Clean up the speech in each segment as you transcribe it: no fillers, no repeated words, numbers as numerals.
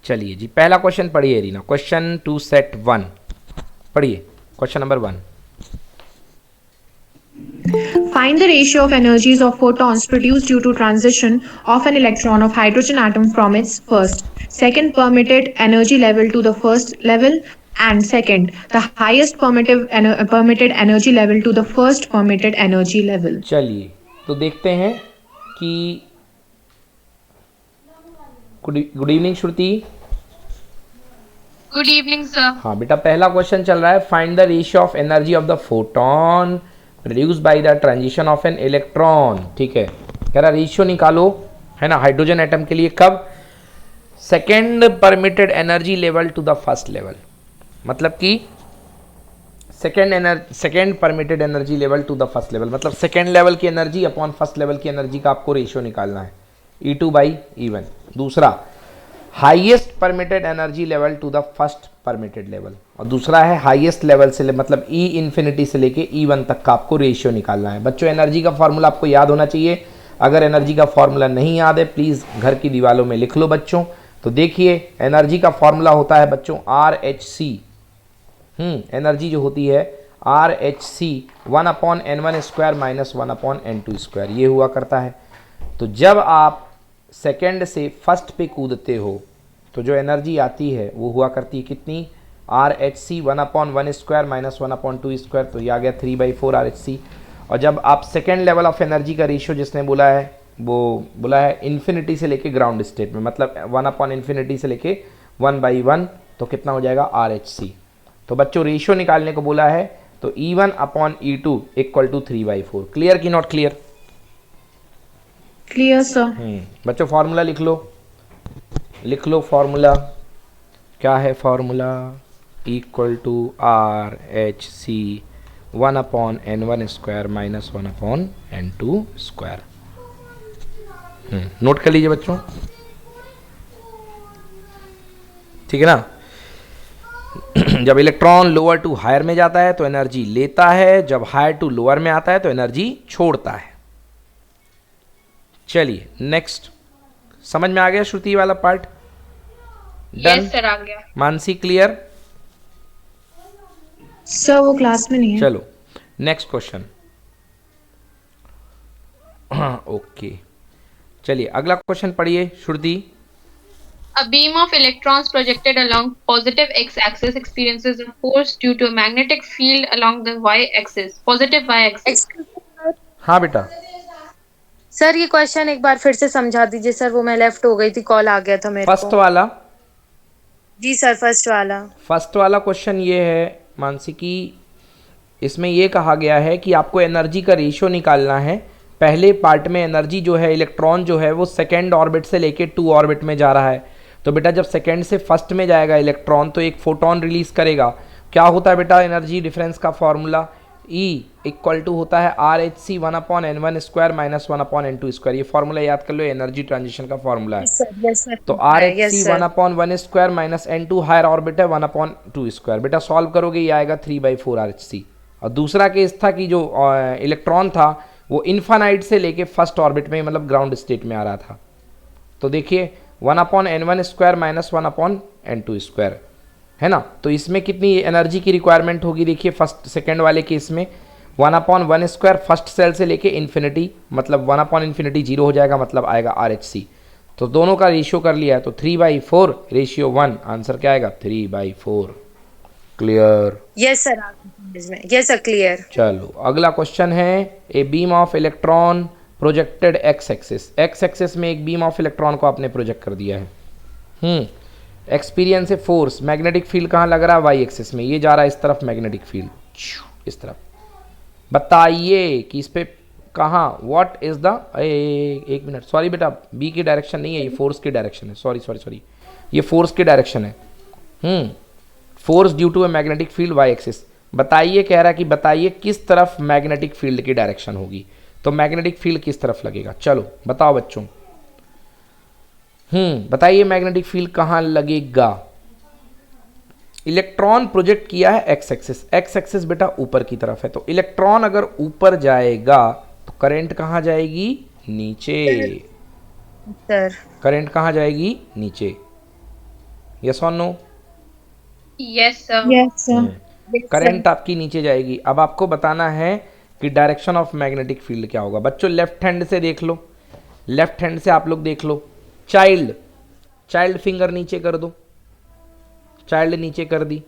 चलिए जी, पहला क्वेश्चन पढ़िए रीना, क्वेश्चन टू सेट 1 पढ़िए, question number 1। Find the ratio of energies of photons produced due to transition of an electron of hydrogen atom from its first, second permitted energy level to the first level, and second, the highest permitted energy level to the first permitted energy level. चलिए तो देखते हैं कि good evening Shruti. Good evening sir. हाँ बेटा, पहला question चल रहा है, find the ratio of energy of the photon produce by the transition of an electron. ठीक है, कह रहा रेशियो निकालो, है ना, हाइड्रोजन एटम के लिए कब second permitted energy level to the first level, मतलब कि second permitted energy level to the first level, मतलब सेकेंड लेवल की एनर्जी अपॉन फर्स्ट लेवल की एनर्जी का आपको रेशियो निकालना है, E2 बाई E1। दूसरा highest permitted energy level to the first permitted level, और दूसरा है हाईएस्ट लेवल से मतलब E इन्फिनिटी से लेके E1 तक का आपको रेशियो निकालना है। बच्चों एनर्जी का फॉर्मूला आपको याद होना चाहिए, अगर एनर्जी का फॉर्मूला नहीं याद है प्लीज़ घर की दीवारों में लिख लो बच्चों। तो देखिए एनर्जी का फॉर्मूला होता है बच्चों RHC। एनर्जी जो होती है RHC 1/n1² माइनस 1/n2², ये हुआ करता है। तो जब आप सेकेंड से फर्स्ट पे कूदते हो तो जो एनर्जी आती है वो हुआ करती है कितनी, RHC 1/1² माइनस 1/2², तो ये आ गया 3/4 RHC। और जब आप सेकेंड लेवल ऑफ एनर्जी का रेशियो जिसने बोला है वो बोला है इन्फिनिटी से लेके ग्राउंड स्टेट में, मतलब 1/∞ से लेके 1/1, तो कितना हो जाएगा RHC। तो बच्चों रेशियो निकालने को बोला है, तो E1/E2 = 3/4। क्लियर कि नॉट क्लियर? Clear, sir. बच्चों फार्मूला लिख लो फार्मूला क्या है, formula =RHC 1/n1² minus 1/n2²। Note कर लीजिए बच्चों, ठीक है ना। जब इलेक्ट्रॉन लोअर टू हायर में जाता है तो एनर्जी लेता है, जब हायर टू लोअर में आता है तो एनर्जी छोड़ता है। चलिए नेक्स्ट, समझ में आ गया श्रुति वाला पार्ट? यस सर, आ गया। मानसी क्लियर? सर वो क्लास में नहीं है। चलो नेक्स्ट क्वेश्चन। ओके चलिए अगला क्वेश्चन पढ़िए श्रुति। A beam of electrons projected along positive x-axis experiences a force due to a magnetic field along the y-axis, positive y-axis. हाँ बेटा, सर ये क्वेश्चन एक बार फिर से समझा दीजिए सर, वो मैं लेफ्ट हो गई थी, कॉल आ गया था मेरे को। फर्स्ट वाला, जी सर फर्स्ट वाला क्वेश्चन ये है मानसी की, इसमें ये कहा गया है कि आपको एनर्जी का रेशियो निकालना है। पहले पार्ट में एनर्जी जो है, इलेक्ट्रॉन जो है वो सेकेंड ऑर्बिट से लेके 2 ऑर्बिट में जा रहा है। तो बेटा जब सेकेंड से फर्स्ट में जाएगा इलेक्ट्रॉन तो एक फोटोन रिलीज करेगा। क्या होता है बेटा एनर्जी डिफरेंस का फॉर्मूला, E होता है RHC 1/n1² माइनस 1/n2²। ये फॉर्मूला याद कर लो, एनर्जी ट्रांजिशन का फॉर्मूला है। तो RHC 1/1² minus n2 higher orbit है 1/2²। बेटा सॉल्व करोगे ये आएगा 3/4 RHC। और दूसरा केस था कि जो इलेक्ट्रॉन था वो इन्फानाइट से लेके फर्स्ट ऑर्बिट में मतलब ग्राउंड स्टेट में आ रहा था। तो देखिए 1/n1² माइनस 1/n2² है ना। तो इसमें कितनी एनर्जी की रिक्वायरमेंट होगी, देखिए फर्स्ट सेकेंड वाले केस में 1/1² फर्स्ट सेल से लेके इन्फिनिटी, मतलब 1/∞ 0 हो जाएगा, मतलब आएगा RHC। तो दोनों का रेशियो कर लिया है तो 3/4 रेशियो 1, आंसर क्या आएगा 3/4। Clear? Yes sir, yes sir clear. चलो अगला क्वेश्चन है, a beam of electron projected x axis में एक बीम ऑफ इलेक्ट्रॉन को आपने प्रोजेक्ट कर दिया है। Experience a force, magnetic field कहाँ लग रहा है, वाई एक्सिस में, ये जा रहा है इस तरफ मैग्नेटिक फील्ड इस तरफ। बताइए कि इस पे कहाँ, व्हाट इज द, एक मिनट सॉरी बेटा, बी की डायरेक्शन नहीं है, ये फोर्स की डायरेक्शन है, सॉरी ये फोर्स की डायरेक्शन है। Force due to a magnetic field Y axis. बताइए, कह रहा है कि बताइए किस तरफ मैग्नेटिक फील्ड की डायरेक्शन होगी, तो मैग्नेटिक फील्ड किस तरफ लगेगा, चलो बताओ बच्चों। बताइए मैग्नेटिक फील्ड कहाँ लगेगा। इलेक्ट्रॉन प्रोजेक्ट किया है एक्स एक्सिस बेटा ऊपर की तरफ है, तो इलेक्ट्रॉन अगर ऊपर जाएगा तो करंट कहाँ जाएगी, नीचे। सर करंट कहाँ जाएगी, नीचे। यस और no? Yes, sir. Yes, sir. Current आपकी नीचे जाएगी। अब आपको बताना है कि डायरेक्शन ऑफ मैग्नेटिक फील्ड क्या होगा। बच्चों लेफ्ट हैंड से देख लो, लेफ्ट हैंड से आप लोग देख लो। चाइल्ड, चाइल्ड फिंगर नीचे कर दो, चाइल्ड नीचे कर दी।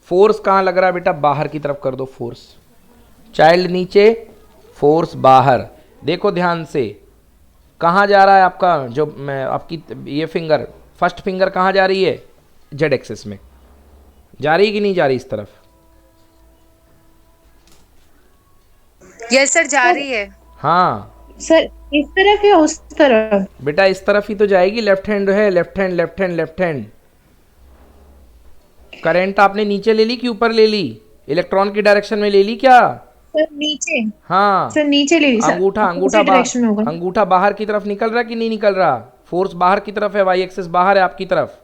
फोर्स कहाँ लग रहा है बेटा? बाहर की तरफ कर दो फोर्स। चाइल्ड नीचे, फोर्स बाहर। देखो ध्यान से, कहाँ जा रहा है आपका जो मैं आपकी ये फिंगर, फर्स्ट फिंगर कहाँ जा रही है? जेड एक्सिस में जा रही है कि नहीं जा रही इस तरफ? यस सर, जा रही है। हाँ सर इस तरफ या उस तरफ? बेटा इस तरफ ही तो जाएगी। लेफ्ट हैंड है, left hand left hand left hand. Current आपने नीचे ले ली कि ऊपर ले ली? इलेक्ट्रॉन की डायरेक्शन में ले ली क्या? सर नीचे। हाँ, सर नीचे ले ली सर। अंगूठा अंगूठा Opposite direction में होगा। अंगूठा बाहर की तरफ निकल रहा है कि नहीं निकल रहा? फोर्स बाहर की तरफ है, वाई एक्सिस बाहर है आपकी तरफ।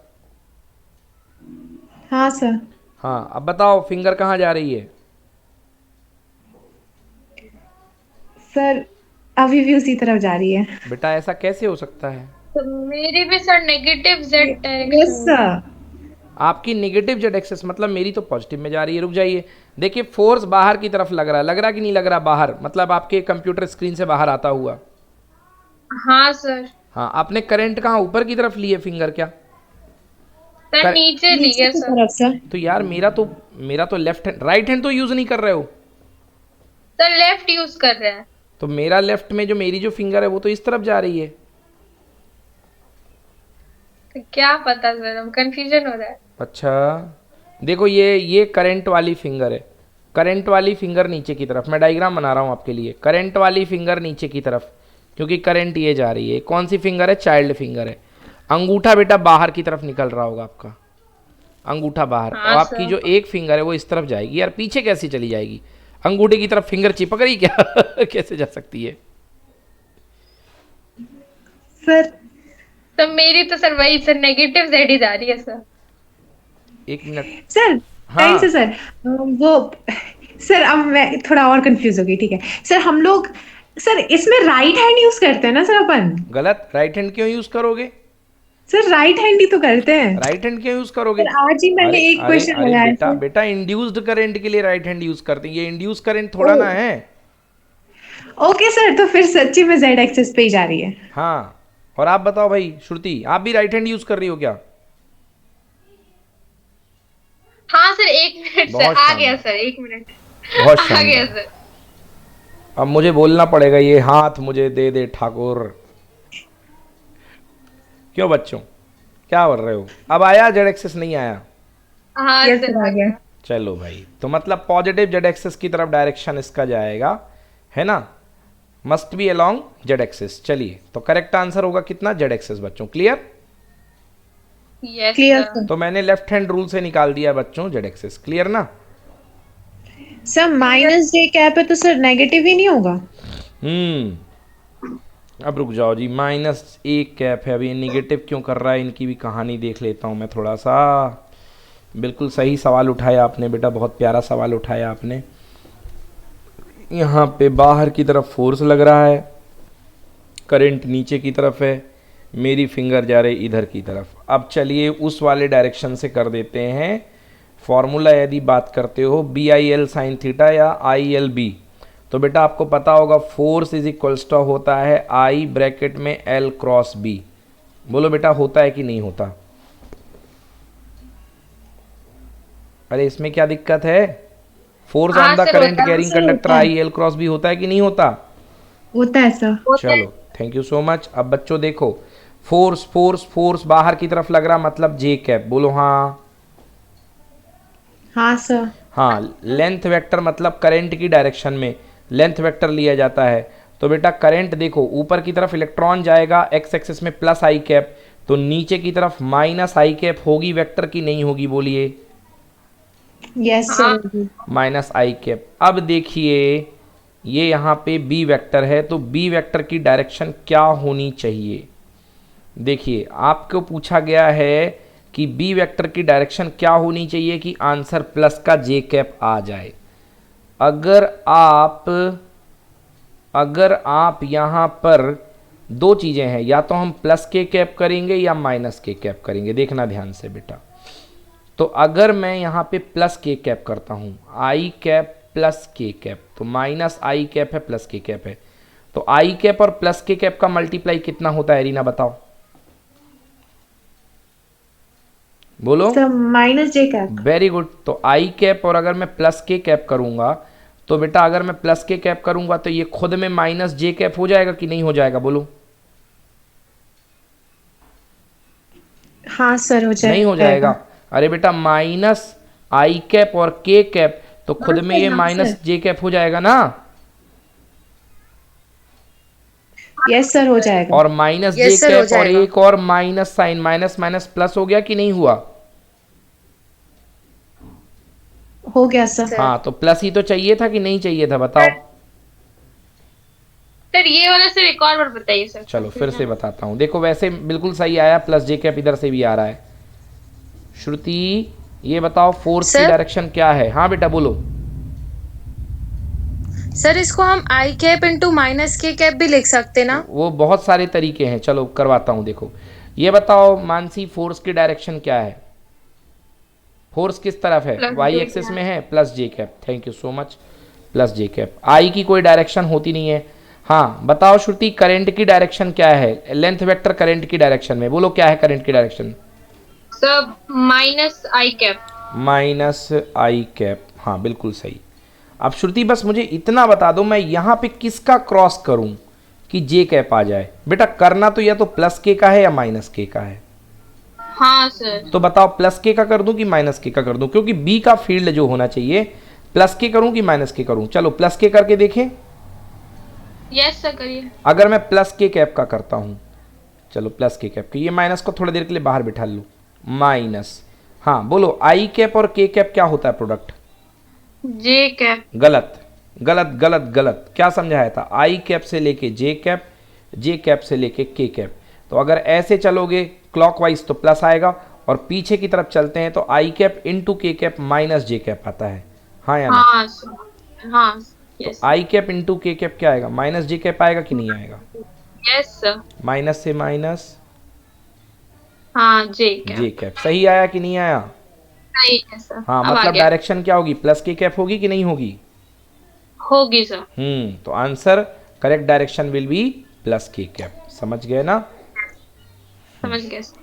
हाँ सर। हाँ, अब बताओ फिंगर कहाँ जा रही है? सर अभी भी उसी तरफ जा रही है। बेटा ऐसा कैसे हो सकता है? तो मेरी भी sir negative Z yes direction. Sir. आपकी नेगेटिव जेड एक्सिस, मतलब मेरी तो पॉजिटिव में जा रही है। रुक जाइए, देखिए फोर्स बाहर की तरफ लग रहा है कि नहीं लग रहा? बाहर मतलब आपके कंप्यूटर स्क्रीन से बाहर आता हुआ। हाँ सर। हाँ, आपने करंट कहाँ ऊपर की तरफ लिए फिंगर क्या? सर नीचे नीचे लिया की सर। तरफ सर। तो यार मेरा तो लेफ्ट हैंड, राइट हैंड तो यूज नहीं कर रहे हो। सर लेफ्ट यूज कर रहे हैं। तो मेरा लेफ्ट में जो मेरी जो फिंगर है वो तो इस तरफ जा रही है। तो क्या पता सर, हम कंफ्यूजन हो रहा है। अच्छा देखो, ये करंट वाली फिंगर है। करंट वाली फिंगर नीचे की तरफ, मैं डायग्राम बना रहा हूँ आपके लिए। करंट वाली फिंगर नीचे की तरफ, क्योंकि करंट ये जा रही है। कौन सी फिंगर है? चाइल्ड फिंगर है। अंगूठा बेटा बाहर की तरफ निकल रहा होगा आपका, अंगूठा बाहर। हाँ, और आपकी सर। जो एक फिंगर है वो इस तरफ जाएगी। यार पीछे कैसे चली जाएगी? अंगूठे की तरफ फिंगर चिपक रही क्या? कैसे जा सकती है? सर तो मेरी तो सर वही सर नेगेटिव Z ही जा रही है सर। एक मिनट। सर हाँ। टाइम से सर वो सर अब मैं थोड़ा और कंफ्यूज हो गई। ठीक है सर, हम लोग सर इसमें राइट हैंड यूज करते हैं ना सर अपन? गलत। राइट हैंड क्यों यूज करोगे? सर राइट हैंड ही तो करते हैं। राइट हैंड क्यों यूज करोगे? सर आज ही मैंने एक क्वेश्चन अरे लगाया बेटा सर। बेटा इंड्यूस्ड करंट के लिए राइट हैंड यूज करते हैं। ये इंड्यूस करंट थोड़ा ना है। ओके सर, तो फिर सच्ची में जेड एक्सिस पे ही जा रही है। हाँ, और आप बताओ भाई श्रुति, आप भी राइट हैंड यूज कर रही हो क्या? हाँ सर, एक मिनट बहुत सर, आ गया शानदार। सर, एक मिनट। बहुत आ गया शानदार। सर। अब मुझे बोलना पड़ेगा, ये हाथ मुझे दे दे ठाकुर। क्यों बच्चों, क्या कर रहे हो? अब आया जेड एक्सिस? नहीं आया? हाँ यस सर, सर, आ गया। चलो भाई, तो मतलब पॉजिटिव जेड एक्सिस की तरफ डायरेक्शन इसका जाएगा, है ना? Must be along Z axis. चलिए, तो करेक्ट आंसर होगा कितना? जेड एक्सिस बच्चों। Clear? Yes clear sir. Sir. तो मैंने लेफ्ट हैंड रूल से निकाल दिया बच्चों जेड एक्सिस। क्लियर ना? सर माइनस जे कैप है तो सर नेगेटिव ही नहीं होगा? अब रुक जाओ जी, माइनस एक कैप है। अभी ये निगेटिव क्यों कर रहा है, इनकी भी कहानी देख लेता हूँ मैं थोड़ा सा। बिल्कुल सही सवाल उठाया आपने बेटा, बहुत प्यारा सवाल उठाया आपने। यहाँ पे बाहर की तरफ फोर्स लग रहा है, करंट नीचे की तरफ है, मेरी फिंगर जा रही इधर की तरफ। अब चलिए उस वाले डायरेक्शन से कर देते हैं। फॉर्मूला यदि बात करते हो BIL साइन थीटा या ILB, तो बेटा आपको पता होगा फोर्स इज इक्वल्स टू होता है I ब्रैकेट में L क्रॉस B। बोलो बेटा होता है कि नहीं होता? अरे इसमें क्या दिक्कत है? फोर्स हाँ ऑन द सर, करंट होता है, कैरिंग सर, कंडक्टर होता है। IL क्रॉस B होता है कि नहीं होता? होता है सर। चलो थैंक यू सो मच। अब बच्चों देखो, फोर्स फोर्स फोर्स बाहर की तरफ लग रहा, मतलब जे कैप। बोलो हाँ। हाँ सर। हाँ, लेंथ वेक्टर मतलब करंट की डायरेक्शन में लेंथ वेक्टर लिया जाता है। तो बेटा करंट देखो, ऊपर की तरफ इलेक्ट्रॉन जाएगा एक्स एक्सिस में प्लस आई कैप, तो नीचे की तरफ माइनस आई कैप होगी वेक्टर की, नहीं होगी? बोलिए। Yes sir. माइनस आई कैप। अब देखिए ये यहाँ पे बी वेक्टर है, तो बी वेक्टर की डायरेक्शन क्या होनी चाहिए? देखिए आपको पूछा गया है कि बी वेक्टर की डायरेक्शन क्या होनी चाहिए कि आंसर प्लस का जे कैप आ जाए। अगर आप यहाँ पर दो चीज़ें हैं, या तो हम प्लस के कैप करेंगे या माइनस के कैप करेंगे। देखना ध्यान से बेटा, तो अगर मैं यहाँ पे प्लस के कैप करता हूँ, आई कैप प्लस के कैप, तो माइनस आई कैप है प्लस के कैप है, तो आई कैप और प्लस के कैप का मल्टीप्लाई कितना होता है रीना बताओ, बोलो। सर माइनस जे कैप। Very good. तो आई कैप और अगर मैं प्लस के कैप करूंगा, तो बेटा अगर मैं प्लस के कैप करूंगा तो ये खुद में माइनस जे कैप हो जाएगा कि नहीं हो जाएगा, बोलो। हाँ सर हो जाएगा। नहीं हो जाएगा। अरे बेटा माइनस आई कैप और के कैप, तो खुद में ये माइनस जे कैप हो जाएगा ना। यस सर हो जाएगा। और माइनस जे Yes, sir, हो कैप और जाएगा। एक और minus sign, minus minus plus हो गया कि नहीं हुआ। हो गया सर। हाँ, तो प्लस ही तो चाहिए था कि नहीं चाहिए था बताओ। सर ये वाला सर एक और बार बताइए सर। चलो फिर से बताता हूँ, देखो वैसे बिल्कुल सही आया, प्लस जे कैप इधर से भी आ रहा है। श्रुति ये बताओ फोर्स की सर? डायरेक्शन क्या है। हाँ बेटा बोलो। सर इसको हम आई कैप इंटू माइनस के कैप भी लिख सकते ना। वो बहुत सारे तरीके हैं, चलो करवाता हूँ। देखो ये बताओ मानसी, फोर्स की डायरेक्शन क्या है, फोर्स किस तरफ है, Plus Y J axis cap। में है, plus J cap. Thank you so much, plus J cap. I की कोई डायरेक्शन होती नहीं है। हाँ बताओ श्रुति, करंट की डायरेक्शन क्या है, लेंथ वेक्टर करंट की डायरेक्शन में, बोलो क्या है करंट की डायरेक्शन। सर माइनस आई कैप। माइनस आई कैप, हाँ बिल्कुल सही। अब श्रुति बस मुझे इतना बता दो, मैं यहाँ पे किसका क्रॉस करूँ कि जे कैप आ जाए। बेटा करना तो या तो प्लस के का है या माइनस के का है, हाँ सर। तो बताओ प्लस के का कर दूं कि माइनस के का कर दूं, क्योंकि बी का फील्ड जो होना चाहिए प्लस के करूं कि माइनस के करूं। चलो प्लस के करके देखें। यस सर करिए। अगर मैं प्लस के कैप का करता हूं, चलो प्लस के कैप के, ये माइनस को थोड़ी देर के लिए बाहर बिठा लूं, माइनस। हाँ बोलो आई कैप और के कैप क्या होता है प्रोडक्ट। जे कैप। गलत गलत गलत गलत, क्या समझाया था, आई कैप से लेके जे कैप, जे कैप से लेके के कैप। तो अगर ऐसे चलोगे क्लॉकवाइज तो प्लस आएगा, और पीछे की तरफ चलते हैं तो आई कैप इंटू के कैप माइनस जे कैप आता है। हाँ या ना। हाँ सर। हाँ तो यस। आई कैप इंटू के कैप क्या आएगा, माइनस जे कैप आएगा कि नहीं आएगा। Yes sir. माइनस से माइनस हाँ जे जे कैप। कैप, सही आया कि नहीं आया। सही है सर। हाँ अब आ मतलब गया। डायरेक्शन क्या होगी, प्लस के कैप होगी कि नहीं होगी। होगी सर। तो answer correct direction will be plus K cap. समझ गए ना। समझ गए सर।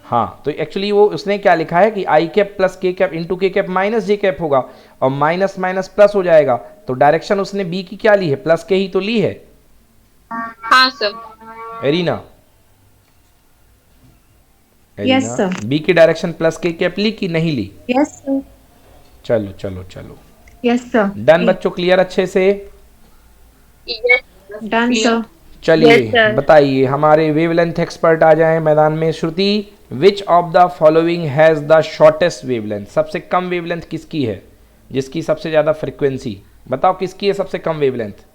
हाँ तो एक्चुअली वो उसने क्या लिखा है कि आई cap plus K cap into के कैप माइनस जे कैप होगा, और माइनस माइनस प्लस हो जाएगा। तो डायरेक्शन उसने बी की क्या ली है, प्लस के ही तो ली है। हाँ sir. Arina, Yes, sir. B की डायरेक्शन प्लस के कैप ली कि नहीं ली। Yes sir. चलो चलो चलो, यस सर। डन बच्चों, क्लियर अच्छे से। Yes done sir. चलिए Yes, sir. बताइए, हमारे वेवलेंथ एक्सपर्ट आ जाएं मैदान में। Shruti, which of the following has the shortest wavelength, सबसे कम वेवलेंथ किसकी है, जिसकी सबसे ज़्यादा फ्रिक्वेंसी, बताओ किसकी है सबसे कम वेवलेंथ।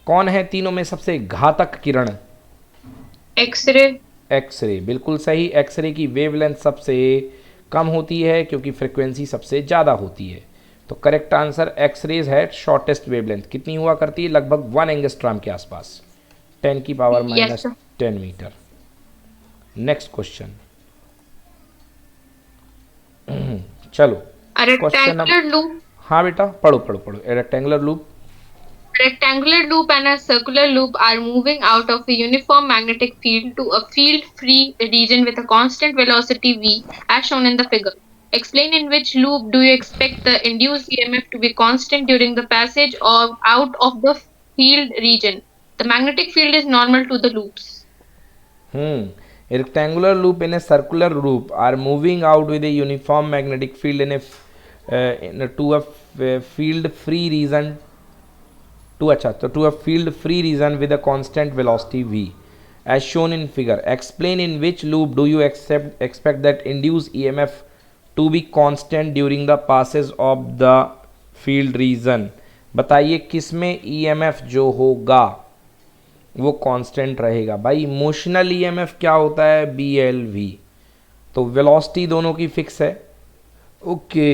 कौन है तीनों में सबसे घातक किरण। एक्सरे। एक्सरे, बिल्कुल सही। एक्सरे की वेवलेंथ सबसे कम होती है क्योंकि फ्रिक्वेंसी सबसे ज़्यादा होती है। तो करेक्ट आंसर एक्सरेज है शॉर्टेस्ट वेवलेंथ। कितनी हुआ करती है, लगभग 1 एंगस्ट्रॉम के आसपास, 10 की power Yes, minus sir. 10 meter. Next question. चलो A क्वेश्चन rectangular loop. हाँ बेटा पढ़ो पढ़ो पढ़ो। Rectangular loop, A rectangular loop and a circular loop are moving out of a uniform magnetic field to a field-free region with a constant velocity v, as shown in the figure. Explain in which loop do you expect the induced EMF to be constant during the passage of out of the field region. The magnetic field is normal to the loops. A rectangular loop in a circular loop are moving out with a uniform magnetic field to a field free region to a field free region with a constant velocity v, as shown in figure. Explain in which loop do you expect that induced EMF to be constant during the passage of the field region. बताइए किसमें EMF जो होगा वो constant रहेगा। भाई emotional EMF क्या होता है, BLV। तो वेलोसिटी दोनों की फिक्स है। ओके,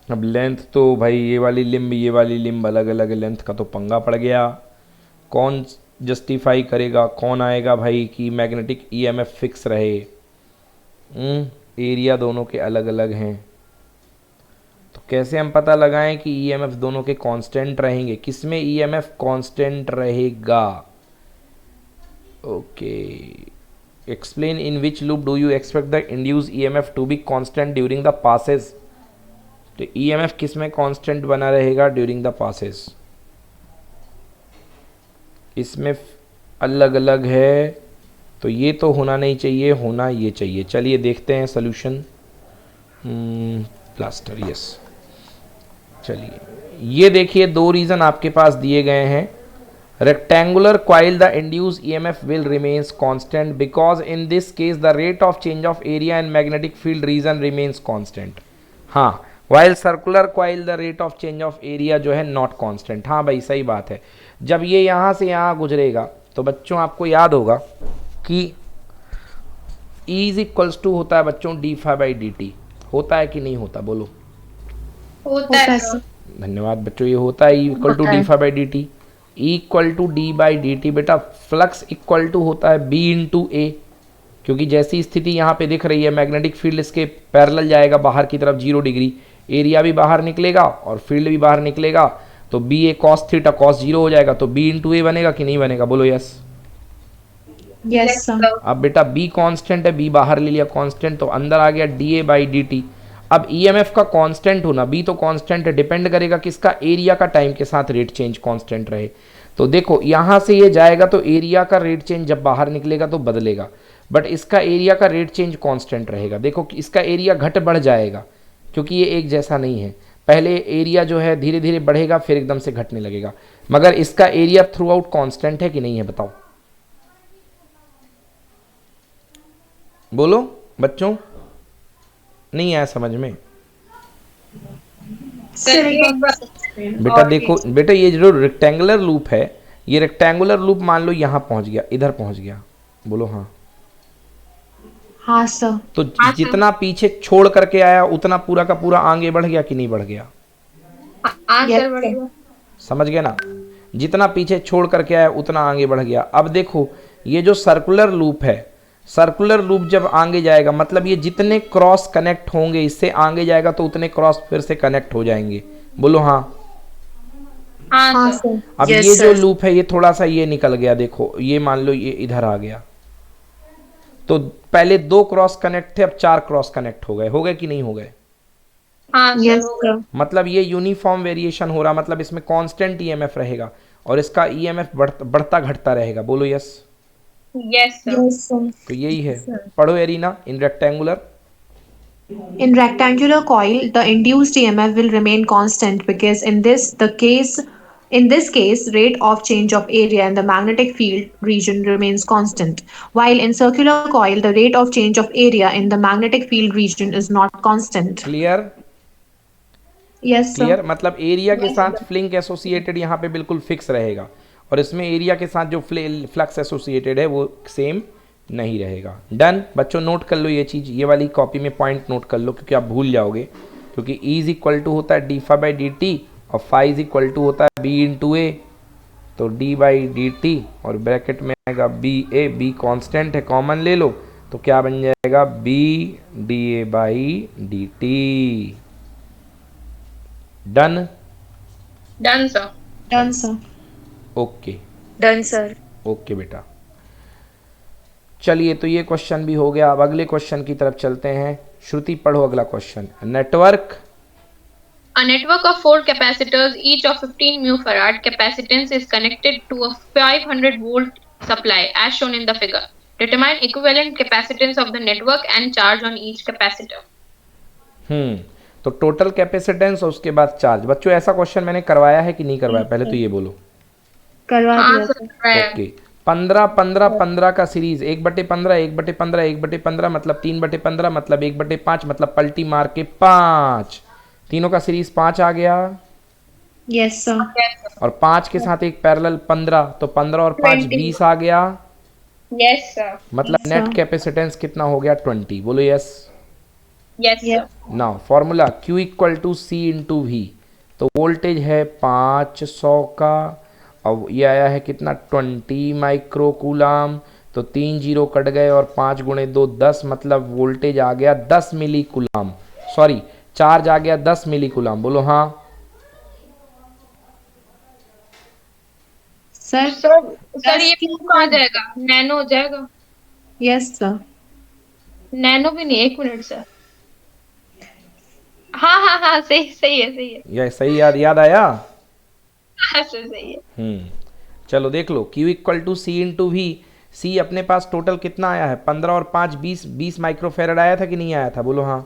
अब लेंथ तो भाई ये वाली लिम्ब अलग अलग लेंथ का तो पंगा पड़ गया। कौन जस्टिफाई करेगा? कौन आएगा भाई कि मैग्नेटिक ईएमएफ फिक्स रहे? एरिया दोनों के अलग अलग हैं, तो कैसे हम पता लगाएं कि ईएमएफ दोनों के कांस्टेंट रहेंगे? किसमें ईएमएफ कांस्टेंट रहेगा? Okay, explain in which loop do you expect the induce EMF to be constant during the passes? तो ईएमएफ किसमें कांस्टेंट बना रहेगा ड्यूरिंग द पासेस? इसमें अलग अलग है, तो ये तो होना नहीं चाहिए, होना ये चाहिए। चलिए देखते हैं सोल्यूशन। Plaster, yes. चलिए ये देखिए, दो रीज़न आपके पास दिए गए हैं। Rectangular coil the induce EMF will remains constant because in this case the rate of change of area and magnetic field region remains constant. हाँ, while circular coil the rate of change of area जो है not constant. हाँ भाई, सही बात है। जब ये यहाँ से यहाँ गुजरेगा तो बच्चों आपको याद होगा कि E इज इक्वल्स टू होता है बच्चों D phi by D T. होता है कि नहीं होता? बोलो। होता है सर। धन्यवाद बच्चों, ये होता है E equal to D phi by D T. E equal to D by D T. बेटा फ्लक्स इक्वल टू होता है B इंटू ए, क्योंकि जैसी स्थिति यहाँ पे दिख रही है मैग्नेटिक फील्ड इसके पैरेलल जाएगा बाहर की तरफ 0 डिग्री, एरिया भी बाहर निकलेगा और फील्ड भी बाहर निकलेगा, तो बी ए कॉस थीटा कॉस 0 हो जाएगा, तो B इंटू ए बनेगा कि नहीं बनेगा? बोलो यस। Yes, sir. अब बेटा B कांस्टेंट है, B बाहर ले लिया कांस्टेंट, तो अंदर आ गया D A by D T. अब ईएमएफ का कांस्टेंट होना, B तो कांस्टेंट है, डिपेंड करेगा किसका? एरिया का टाइम के साथ रेट चेंज कांस्टेंट रहे। तो देखो यहाँ से ये जाएगा तो एरिया का रेट चेंज जब बाहर निकलेगा तो बदलेगा, बट इसका एरिया का रेट चेंज कांस्टेंट रहेगा। देखो कि इसका एरिया घट बढ़ जाएगा क्योंकि ये एक जैसा नहीं है। पहले एरिया जो है धीरे धीरे बढ़ेगा फिर एकदम से घटने लगेगा, मगर इसका एरिया थ्रू आउट कॉन्स्टेंट है कि नहीं है? बताओ, बोलो बच्चों। नहीं आया समझ में? बेटा देखो बेटा, ये जो रेक्टेंगुलर लूप है, ये रेक्टेंगुलर लूप मान लो यहाँ पहुंच गया, इधर पहुंच गया। बोलो हाँ। हाँ सर। तो जितना पीछे छोड़ करके आया उतना पूरा का पूरा आगे बढ़ गया कि नहीं बढ़ गया? आंसर बढ़ेगा। समझ गए ना? जितना पीछे छोड़ करके आया उतना आगे बढ़ गया। अब देखो ये जो सर्कुलर लूप है, सर्कुलर लूप जब आगे जाएगा मतलब ये जितने क्रॉस कनेक्ट होंगे इससे आगे जाएगा तो उतने क्रॉस फिर से कनेक्ट हो जाएंगे। बोलो हाँ। हाँ सर। अब Yes, ये जो sir. लूप है ये थोड़ा सा ये निकल गया, देखो ये मान लो ये इधर आ गया, तो पहले 2 क्रॉस कनेक्ट थे अब 4 क्रॉस कनेक्ट हो गए कि नहीं हो गए? हाँ Yes, सर। sir. मतलब ये यूनिफॉर्म वेरिएशन हो रहा, मतलब इसमें कांस्टेंट ईएमएफ रहेगा और इसका ईएमएफ बढ़ता घटता रहेगा। बोलो yes. Yes sir. Yes, sir. तो यही है। पढ़ो arena. In rectangular, In rectangular coil, the induced EMF will remain constant because in this case, rate of change of area in the magnetic field region remains constant, while in circular coil, the rate of change of area in the magnetic field region is not constant. Clear? Yes, sir. Clear मतलब area के साथ फ्लिंक associated यहाँ पे बिल्कुल fix रहेगा और इसमें area के साथ जो फ्लक्स एसोसिएटेड है वो सेम नहीं रहेगा। डन बच्चों, नोट कर लो ये चीज़, ये वाली कॉपी में पॉइंट नोट कर लो क्योंकि आप भूल जाओगे, क्योंकि E इज इक्वल टू होता है D phi by D T और फाई इज इक्वल टू होता है B इंटू ए, तो D बाई डी टी और ब्रैकेट में आएगा B ए, B कॉन्स्टेंट है, कॉमन ले लो तो क्या बन जाएगा? B D A by D T. Done? Done sir. Done, sir. Okay done sir. Okay बेटा। चलिए तो ये क्वेश्चन भी हो गया। अब अगले क्वेश्चन की तरफ चलते हैं। श्रुति पढ़ो अगला question. Network, A network of 4 capacitors, each of 15 mu farad capacitance, is connected to a 500 volt supply as shown in the figure. Determine equivalent capacitance of the network and charge on each capacitor. तो total capacitance और उसके बाद charge. बच्चों ऐसा question मैंने करवाया है कि नहीं करवाया? पहले तो ये बोलो। करवा हाँ दिया, सर। ओके। 15-15-15 का सीरीज 1/15 1/15 1/15 मतलब 3/15 मतलब 1/5 मतलब पलटी मार के 5, तीनों का सीरीज 5 आ गया Yes, sir. और 5 के साथ एक पैरेलल 15, तो 15 और 5 20 आ गया, Yes sir. मतलब Yes, नेट sir. कैपेसिटेंस कितना हो गया? 20। बोलो yes. Yes sir. Now formula Q equal to C into V, तो वोल्टेज है 500 का अब ये आया है कितना 20 माइक्रो कूलाम, तो 3 जीरो कट गए और 5 गुणे 2 10, मतलब वोल्टेज आ गया 10 मिली कूलाम, सॉरी चार्ज आ गया 10 मिली कूलाम। बोलो हाँ। सर सर ये कहाँ जाएगा, नैनो हो जाएगा? Yes sir. नैनो भी नहीं, एक मिनट सर। हाँ हाँ हाँ, सही सही है, सही है। ये सही याद आया। हाँ सर, सही है। चलो देख लो, Q equal to C into V. C अपने पास टोटल कितना आया है, 15 और 5 20 माइक्रोफेरेड आया था कि नहीं आया था? बोलो हाँ।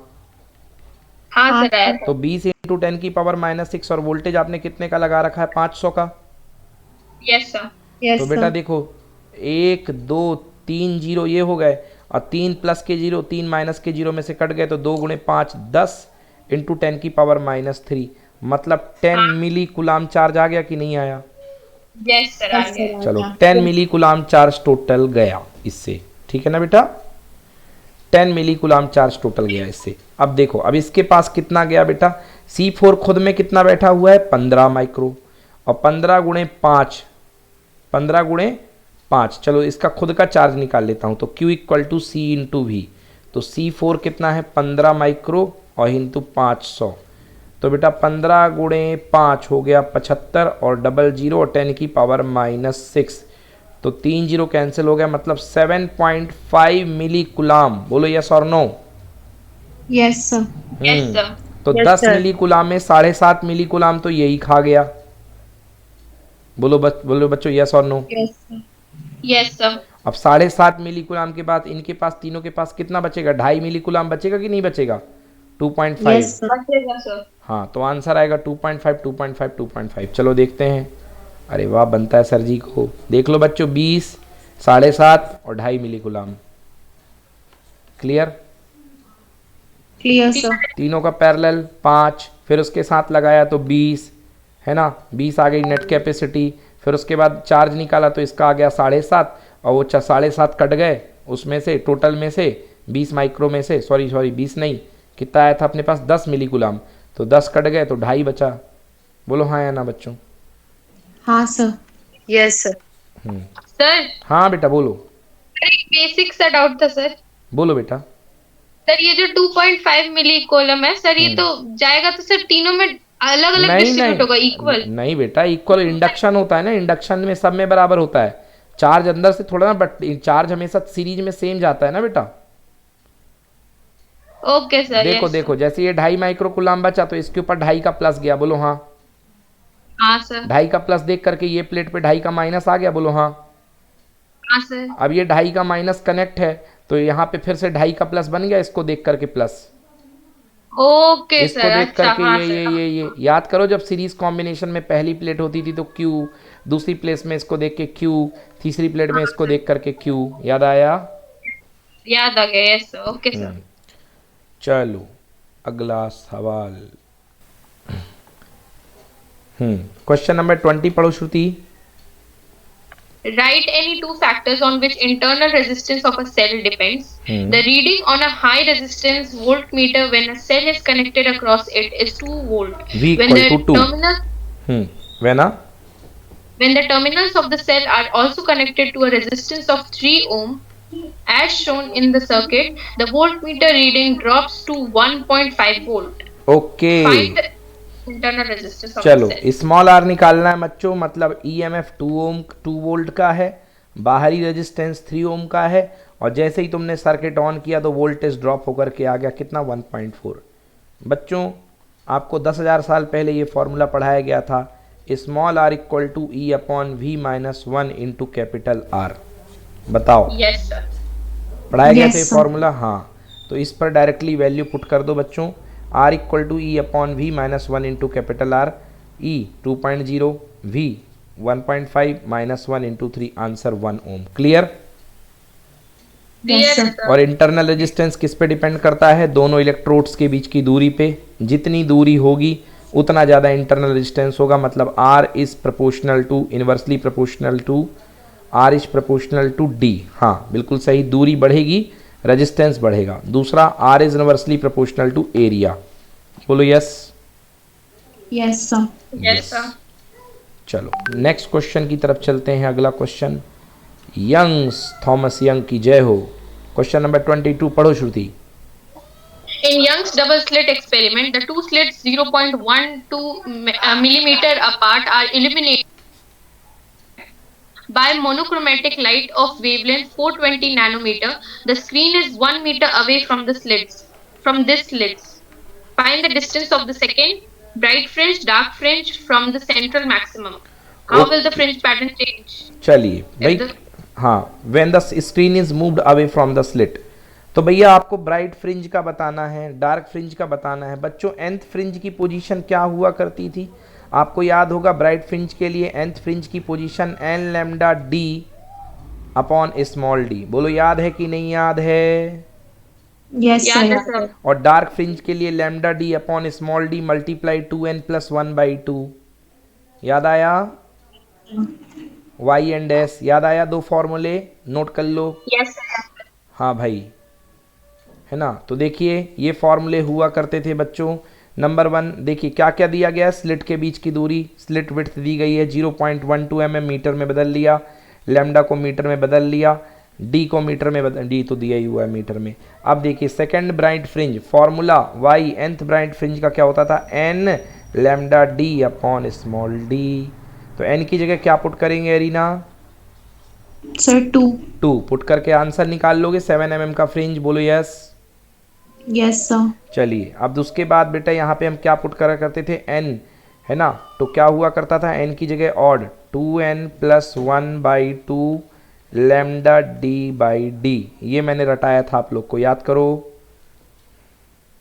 हाँ सर, आया था। तो 20 इंटू 10 की पावर -6, और वोल्टेज आपने कितने का लगा रखा है, 500 का। Yes sir. यस तो बेटा देखो 1 2 3 जीरो ये हो गए, और 3 प्लस के जीरो 3 माइनस के जीरो में से कट गए, तो 2 गुणे 5 10 इंटू 10 की पावर -3, मतलब 10 मिली कुलाम चार्ज आ गया कि नहीं आया? यस सर, आ गया। चलो 10 मिली कुलाम चार्ज टोटल गया इससे, ठीक है ना बेटा? 10 मिली कुलाम चार्ज टोटल गया इससे। अब देखो, अब इसके पास कितना गया बेटा, C4 खुद में कितना बैठा हुआ है, 15 माइक्रो, और 15 गुणे 5, 15 गुणे 5, चलो इसका खुद का चार्ज निकाल लेता हूँ। तो Q equal to C into V, तो C4 कितना है 15 माइक्रो और इंटू 500, तो बेटा 15 गुणे 5 हो गया 75, और डबल जीरो और 10 की पावर -6, तो 3 जीरो कैंसिल हो गया, मतलब 7.5 मिली कुलाम। बोलो यस और no? Yes sir. Yes sir. तो Yes, 10 sir. मिली कुलाम में 7.5 मिली कुलाम तो यही खा गया। बोलो बोलो बच्चों यस और no? Yes sir. Yes sir. अब 7.5 मिली कुलाम के बाद इनके पास, तीनों के पास कितना बचेगा, 2.5 मिली कुलाम बचेगा कि नहीं बचेगा? 2.5। Yes sir. बचेगा सर। हाँ, तो आंसर आएगा 2.5 2.5 2.5। चलो देखते हैं। अरे वाह, बनता है सर जी को। देख लो बच्चों, 20 7.5 और 2.5 मिली कुलाम। क्लियर? Clear sir. तीनों का पैरेलल 5, फिर उसके साथ लगाया तो 20 है ना, 20 आ गई नेट कैपेसिटी। फिर उसके बाद चार्ज निकाला तो इसका आ गया 7.5, और वो 7.5 कट गए उसमें से, टोटल में से 20 माइक्रो में से, सॉरी 20 नहीं, कितना आया था अपने पास, 10 मिली कुलाम, तो 10 कट गए तो 2.5 बचा। बोलो हाँ या ना बच्चों? हाँ सर। Yes sir. सर, हाँ बेटा बोलो। बेसिक सा डाउट था सर। बोलो बेटा। सर ये जो 2.5 मिली कॉलम है सर, ये तो जाएगा तो सर तीनों में अलग अलग नहीं डिस्ट्रीब्यूट होगा, नहीं इक्वल? नहीं बेटा, इक्वल इंडक्शन होता है ना, इंडक्शन में सब में बराबर होता है चार्ज, अंदर से थोड़ा ना, बट चार्ज हमेशा सीरीज में सेम जाता है ना बेटा। Okay sir. देखो यस देखो, जैसे ये 2.5 माइक्रो कुलाम बचा तो इसके ऊपर 2.5 का प्लस गया। बोलो हाँ। हाँ सर। 2.5 का प्लस देख करके ये प्लेट पे 2.5 का माइनस आ गया। बोलो हाँ। हाँ सर। अब ये 2.5 का माइनस कनेक्ट है, तो यहाँ पे फिर से 2.5 का प्लस बन गया, इसको देख करके प्लस, ओके इसको सर। देख अच्छा, करके हाँ ये याद करो, जब सीरीज कॉम्बिनेशन में पहली प्लेट होती थी तो Q, दूसरी प्लेस में इसको देख के Q, तीसरी प्लेट में इसको देख करके Q। याद आया? याद आ गया। Yes sir. Okay sir. चलो अगला सवाल। क्वेश्चन नंबर 20 पढ़ो श्रुति। Write any two factors on which internal resistance of a cell depends. The reading on a high resistance voltmeter when a cell is connected across it is 2 volt. V When the equal to 2. terminal when when the terminals of the cell are also connected to a resistance of 3 ohm, as shown in the circuit, the voltmeter reading drops to 1.5 volt. Okay. Find the internal resistance of चलो the cell. Small are निकालना है बच्चों, मतलब EMF 2 ओम 2 volt का है, बाहरी resistance 3 ओम का है, और जैसे ही तुमने सर्किट ऑन किया तो वोल्टेज ड्रॉप होकर के आ गया कितना, 1.4। बच्चों आपको 10,000 साल पहले ये फॉर्मूला पढ़ाया गया था, small R equal to E upon V minus 1 into capital R. बताओ, Yes sir. पढ़ाया गया Yes, था ये sir. फॉर्मूला? हाँ, तो इस पर डायरेक्टली वैल्यू पुट कर दो बच्चों, R equal to E upon V minus 1 into capital R, E 2.0, V 1.5 माइनस 1 इंटू 3, answer 1 ohm. Clear? Clear sir. sir. और इंटरनल रेजिस्टेंस किस पे डिपेंड करता है, दोनों इलेक्ट्रोड्स के बीच की दूरी पे। जितनी दूरी होगी उतना ज़्यादा इंटरनल रेजिस्टेंस होगा, मतलब R is proportional to, inversely proportional to, R is proportional to D। हाँ बिल्कुल सही, दूरी बढ़ेगी रेजिस्टेंस बढ़ेगा। दूसरा, R is inversely proportional to area. बोलो yes. Yes sir. Yes sir. चलो नेक्स्ट क्वेश्चन की तरफ चलते हैं। अगला क्वेश्चन, यंग्स, थॉमस यंग की जय हो। क्वेश्चन नंबर 22 पढ़ो श्रुति। In Young's double slit experiment, the two slits 0.12 millimeter apart are illuminated by monochromatic light of wavelength 420 nanometer. The screen is 1 meter away from the slits. From this slits, find the distance of the second bright fringe, dark fringe from the central maximum. How will the fringe pattern change? चलिए भाई, If the हाँ, when the screen is moved away from the slit, तो भैया आपको bright fringe का बताना है, dark fringe का बताना है। बच्चों nth फ्रिंज की पोजीशन क्या हुआ करती थी? आपको याद होगा ब्राइट फ्रिंज के लिए nth फ्रिंज की position n lambda d upon small d। बोलो याद है कि नहीं याद है? Yes, याद है sir. सर। और डार्क फ्रिंज के लिए lambda d upon small d multiply 2n+1/2। याद आया? y एंड s याद आया? दो फॉर्मूले नोट कर लो। Yes, sir. हाँ भाई, है ना? तो देखिए ये फॉर्मूले हुआ करते थे बच्चों। नंबर 1 देखिए क्या क्या दिया गया है, स्लिट के बीच की दूरी, स्लिट विड्थ दी गई है 0.12 mm, मीटर में बदल लिया, लैम्डा को मीटर में बदल लिया, डी को मीटर में बदल, डी तो दिया ही हुआ है मीटर में। अब देखिए second bright fringe formula Y, nth bright fringe का क्या होता था, n lambda D upon small D. तो n की जगह क्या पुट करेंगे एरिना? Sir, 2. 2 पुट करके आंसर निकाल लोगे। 7 mm का फ्रिंज, बोलो यस। Yes, sir. चलिए अब उसके बाद बेटा यहाँ पे हम क्या पुट करा करते थे, n, है ना? तो क्या हुआ करता था, n की जगह ऑड 2n+1/2 लैम्डा d/d। ये मैंने रटाया था, आप लोग को याद करो।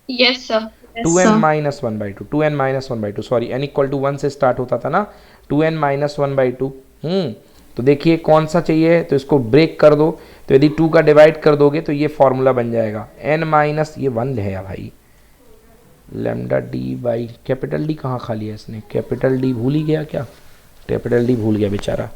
Yes, sir. Yes, 2n-1/2, 2n-1/2 sorry, n equal to 1 से स्टार्ट होता था ना, 2n-1/2। तो देखिए कौन सा चाहिए, तो इसको ब्रेक कर दो। तो यदि 2 का डिवाइड कर दोगे तो ये फॉर्मूला बन जाएगा n माइनस, ये 1 है या भाई, lambda D by capital D कहाँ खा लिया इसने, कैपिटल डी भूल ही गया क्या? कैपिटल डी भूल गया बेचारा,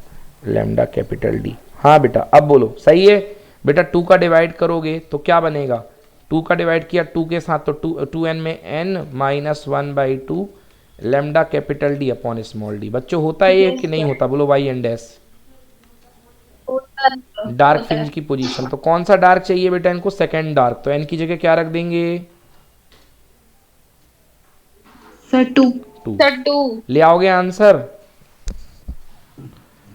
लैम्डा कैपिटल डी। हाँ बेटा अब बोलो, सही है बेटा। 2 का डिवाइड करोगे तो क्या बनेगा, 2 का डिवाइड किया 2 के साथ, तो 2n में n-1/2 lambda capital D upon small D. बच्चों होता है ये कि नहीं होता, बोलो Y and S. Dark fringe की पोजीशन, तो कौन सा डार्क चाहिए बेटा इनको, सेकंड डार्क। तो n की जगह क्या रख देंगे, Sir, 2. 2। Sir, 2. ले आओगे आंसर?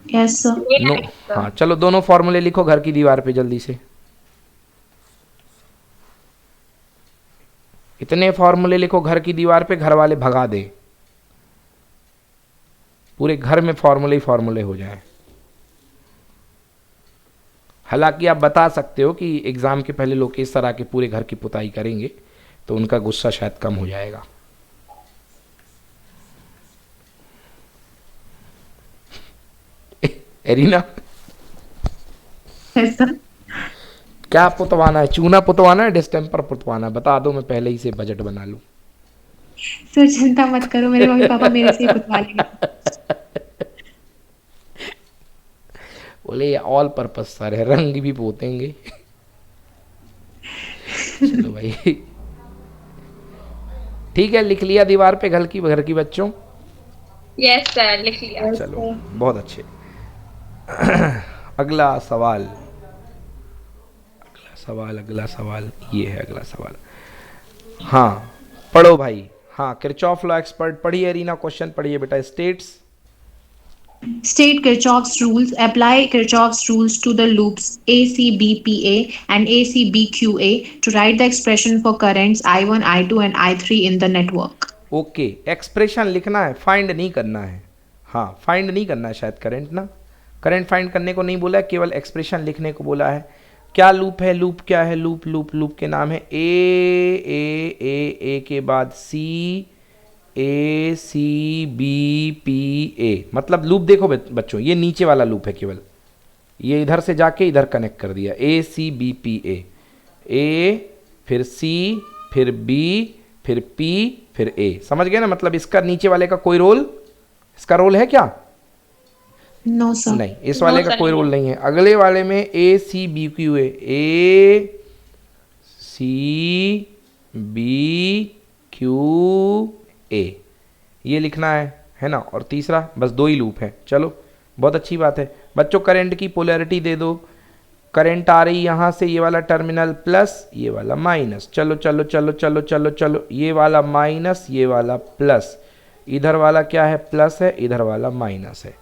Yes, sir. नो, हाँ चलो दोनों फॉर्मूले लिखो घर की दीवार पे जल्दी से। इतने फॉर्मूले लिखो घर की दीवार पे, घर वाले भगा दे, पूरे घर में फॉर्मूले ही फॉर्मूले हो जाए। हालांकि आप बता सकते हो कि एग्जाम के पहले लोग इस तरह के पूरे घर की पुताई करेंगे तो उनका गुस्सा शायद कम हो जाएगा। Arena Yes, sir. क्या पुतवाना है, चूना पुतवाना है, डिस्टेम्पर पुतवाना है? बता दो, मैं पहले ही से बजट बना लूं। Sir, चिंता मत करो, मेरे मम्मी पापा मेरे से ही पुतवा लेंगे। बोले ऑल पर्पस सर है, रंग भी पोतेंगे। चलो भाई ठीक है, लिख लिया दीवार पे घर की बच्चों? Yes, sir. लिख लिया। चलो बहुत अच्छे। अगला सवाल, अगला सवाल ये है अगला सवाल। हाँ पढ़ो भाई, हाँ किरचॉफ लॉ एक्सपर्ट पढ़िए रीना, क्वेश्चन पढ़िए बेटा। States, State Kirchhoff's rules. Apply Kirchhoff's rules to the loops ACBPA and ACBQA to write the expression for currents I1, I2 and I3 in the network. Okay expression लिखना है, find नहीं करना है। हाँ find नहीं करना है शायद, करंट ना, करंट फाइंड करने को नहीं बोला है, केवल एक्सप्रेशन लिखने को बोला है। क्या लूप है, लूप क्या है, लूप के नाम है ए के बाद CACBPA, मतलब लूप देखो बच्चों, ये नीचे वाला लूप है केवल, ये इधर से जाके इधर कनेक्ट कर दिया, ACBPA, A फिर C फिर B फिर P फिर A, समझ गए ना? मतलब इसका नीचे वाले का कोई रोल, इसका रोल है क्या? No, sir. नहीं, इस वाले का कोई रोल नहीं है। अगले वाले में ACBQA, ACBQA ये लिखना है है ना, और तीसरा बस 2 ही लूप है। चलो बहुत अच्छी बात है बच्चों। करंट की पोलैरिटी दे दो। करंट आ रही यहाँ से, ये वाला टर्मिनल प्लस, ये वाला माइनस। चलो चलो चलो चलो चलो चलो, ये वाला माइनस, ये वाला प्लस, इधर वाला क्या है प्लस है, इधर वाला माइनस है।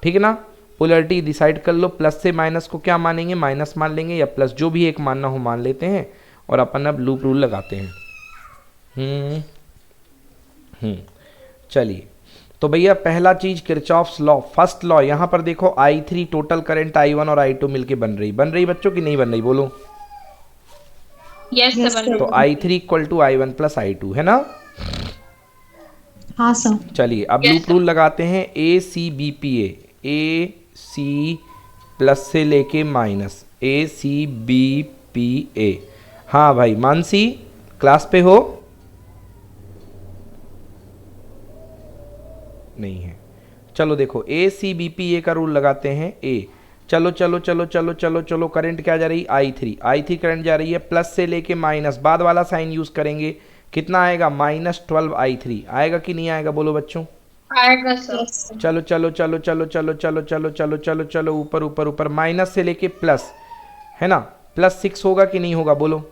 ठीक है ना, पोलैरिटी डिसाइड कर लो। प्लस से माइनस को क्या मानेंगे, माइनस मान लेंगे, या प्लस, जो भी एक मानना हो मान लेते हैं। और अपन अब लूप रूल लगाते हैं। चलिए, तो भैया पहला चीज किरचॉफ्स लॉ, फर्स्ट लॉ। यहाँ पर देखो I3 टोटल करंट I1 और I2 मिलके बन रही बच्चों की नहीं बन रही, बोलो। Yes sir. तो I3 equal to I1 plus I2 है ना। हाँ सर। चलिए अब लूप रूल लगाते हैं। ACBPA, AC प्लस से लेके माइनस, ACBPA। हाँ भाई मानसी, क्लास पे हो? नहीं है। चलो देखो ACBPA का रूल लगाते हैं। A, चलो चलो चलो चलो चलो चलो, करंट क्या जा रही, I3 करंट जा रही है प्लस से लेके माइनस, बाद वाला साइन यूज करेंगे, कितना आएगा -12I3 आएगा कि नहीं आएगा, बोलो बच्चों। आएगा सर। चलो चलो चलो चलो चलो चलो चलो चलो चलो चलो, ऊपर ऊपर ऊपर, माइनस से लेके प्लस, है ना, +6 होगा कि नहीं होगा, बोलो।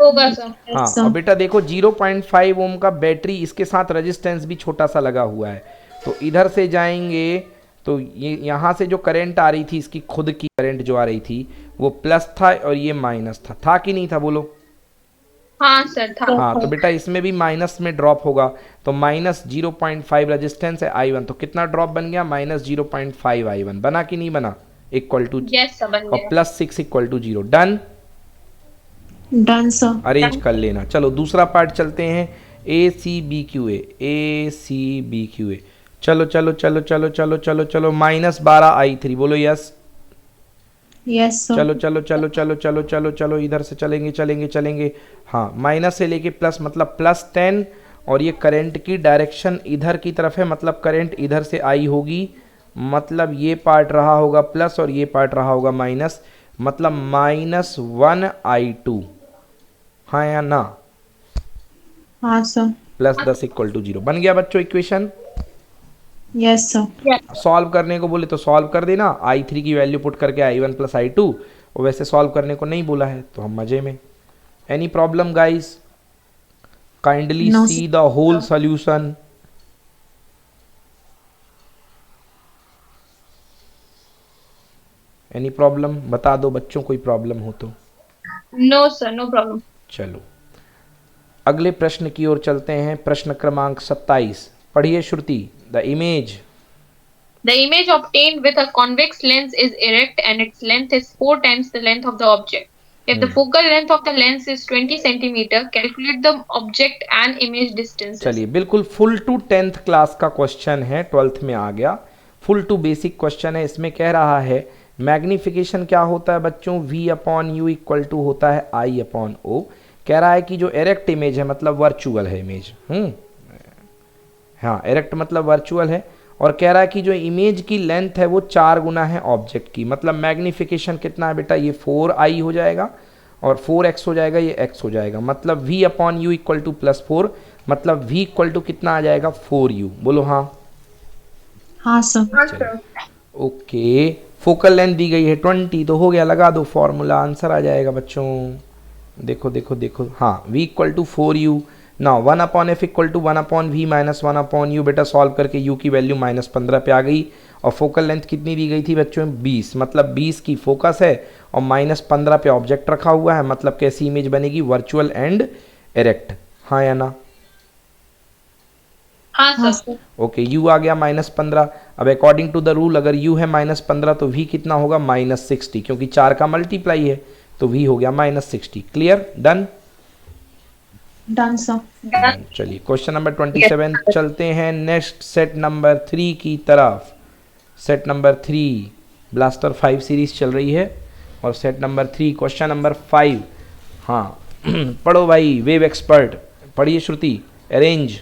होगा सर। हाँ, और बेटा देखो 0.5 ओम का बैटरी, इसके साथ रेजिस्टेंस भी छोटा सा लगा हुआ है। तो इधर से जाएंगे तो ये यहाँ से जो करंट आ रही थी, इसकी खुद की करंट जो आ रही थी वो प्लस था और ये माइनस था कि नहीं था, बोलो। हाँ सर था। हाँ, तो बेटा इसमें भी माइनस में ड्रॉप होगा, तो -0.5 रेजिस्टेंस है I1, तो कितना ड्रॉप बन गया, -0.5 I1 बना कि नहीं बना, इक्वल टू, यस सर बन और गया। +6 equal to 0। Done, done sir. Arrange कर लेना। चलो दूसरा पार्ट चलते हैं। ACBQA, चलो चलो चलो चलो चलो चलो चलो, -12I3, बोलो यस। Yes sir. चलो चलो चलो चलो चलो चलो चलो, इधर से चलेंगे चलेंगे चलेंगे। हाँ, माइनस से लेके प्लस, मतलब +10, और ये करंट की डायरेक्शन इधर की तरफ है, मतलब करंट इधर से आई होगी, मतलब ये पार्ट रहा होगा प्लस और ये पार्ट रहा होगा माइनस, मतलब -1I2। हाँ या ना? हाँ सर। +10 इक्वल टू 0 बन गया बच्चों इक्वेशन। Yes sir. सॉल्व करने को बोले तो सॉल्व कर देना, I3 की वैल्यू पुट करके I1 प्लस I2, और वैसे सॉल्व करने को नहीं बोला है तो हम मजे में। Any problem guys? Kindly No, see the whole solution. Any problem बता दो बच्चों, कोई प्रॉब्लम हो तो। No sir, no problem. चलो अगले प्रश्न की ओर चलते हैं। प्रश्न क्रमांक 27 पढ़िए Shruti. The image, The image obtained with a convex lens is erect and its length is 4 times the length of the object. If the focal length of the lens is 20 centimeter, calculate the object and image distances. चलिए बिल्कुल full to 10th class का question है, 12th में आ गया। Full to basic question है। इसमें कह रहा है मैग्निफिकेशन क्या होता है बच्चों, V/U इक्वल टू होता है I/O। कह रहा है कि जो एरेक्ट इमेज है मतलब वर्चुअल है इमेज, हाँ एरेक्ट मतलब वर्चुअल है, और कह रहा है कि जो इमेज की लेंथ है वो 4 गुना है ऑब्जेक्ट की। मतलब मैग्निफिकेशन कितना है बेटा, ये 4I हो जाएगा और 4x हो जाएगा, ये x हो जाएगा, मतलब V/U इक्वल टू +4, मतलब V इक्वल टू कितना आ जाएगा 4U, बोलो हाँ। हाँ सर। चलो ओके, फोकल लेंथ दी गई है 20, तो हो गया, लगा दो फॉर्मूला, आंसर आ जाएगा बच्चों। देखो देखो देखो, हाँ V equal to 4U। Now 1/F equal to 1/V minus 1/U। बेटा सॉल्व करके U की वैल्यू -15 पे आ गई, और फोकल लेंथ कितनी दी गई थी बच्चों, 20, मतलब 20 की फोकस है और -15 पे ऑब्जेक्ट रखा हुआ है, मतलब कैसी इमेज बनेगी, वर्चुअल एंड एरेक्ट। हाँ या ना? हाँ सर। ओके, U आ गया -15। अब अकॉर्डिंग टू द रूल अगर U है -15 तो V कितना होगा, -60, क्योंकि 4 का मल्टीप्लाई है, तो V हो गया -60। Clear, done? Done sir. चलिए क्वेश्चन नंबर 27 चलते हैं नेक्स्ट सेट नंबर 3 की तरफ। सेट नंबर 3 ब्लास्टर 5 सीरीज चल रही है, और सेट नंबर 3 क्वेश्चन नंबर 5। हाँ पढ़ो भाई, वेव एक्सपर्ट, पढ़िए Shruti. Arrange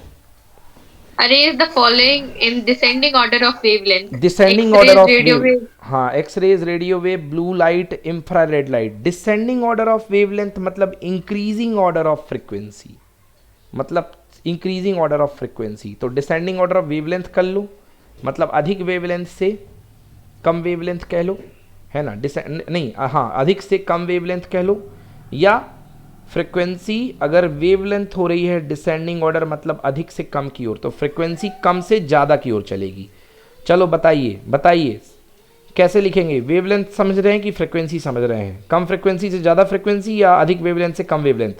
Arrange the following in descending order of wavelength. Descending X-rays, order of radio wave. wave. हाँ, X-rays, radio wave, blue light, infrared light. Descending order of wavelength मतलब increasing order of frequency, मतलब increasing order of frequency, तो descending order of wavelength कर लो, मतलब अधिक wavelength से कम wavelength कह लो, है ना, नहीं हाँ, अधिक से कम वेवलेंथ कह लो, या फ्रिक्वेंसी अगर वेवलेंथ हो रही है डिसेंडिंग ऑर्डर मतलब अधिक से कम की ओर, तो फ्रिक्वेंसी कम से ज़्यादा की ओर चलेगी। चलो बताइए बताइए कैसे लिखेंगे, वेवलेंथ समझ रहे हैं कि फ्रिक्वेंसी समझ रहे हैं, कम फ्रिक्वेंसी से ज़्यादा फ्रिक्वेंसी या अधिक वेवलेंथ से कम वेवलेंथ,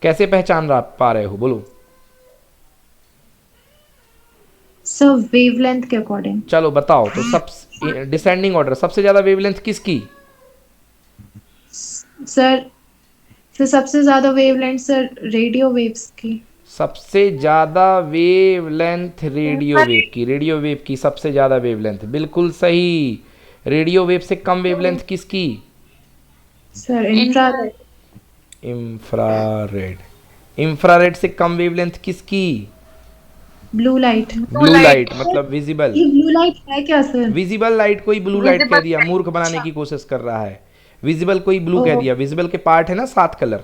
कैसे पहचान पा रहे हो, बोलो। सर वेवलेंथ के अकॉर्डिंग। चलो बताओ, तो सब डिसेंडिंग ऑर्डर सबसे ज़्यादा वेवलेंथ किसकी? सर सबसे ज्यादा वेवलेंथ सर रेडियो वेव्स की। सबसे ज़्यादा वेवलेंथ रेडियो वेव की, रेडियो वेव की सबसे ज़्यादा वेवलेंथ, बिल्कुल सही। रेडियो वेव से कम वेवलेंथ किसकी? Sir infrared. इंफ्रारेड। इंफ्रारेड से कम वेवलेंथ किसकी? Blue light. ब्लू लाइट मतलब विजिबल। ये ब्लू लाइट है क्या सर? विजिबल लाइट को ही ब्लू लाइट कह दिया, मूर्ख बनाने की कोशिश कर रहा है। विजिबल को ही ब्लू कह दिया, विजिबल के पार्ट है ना 7 कलर।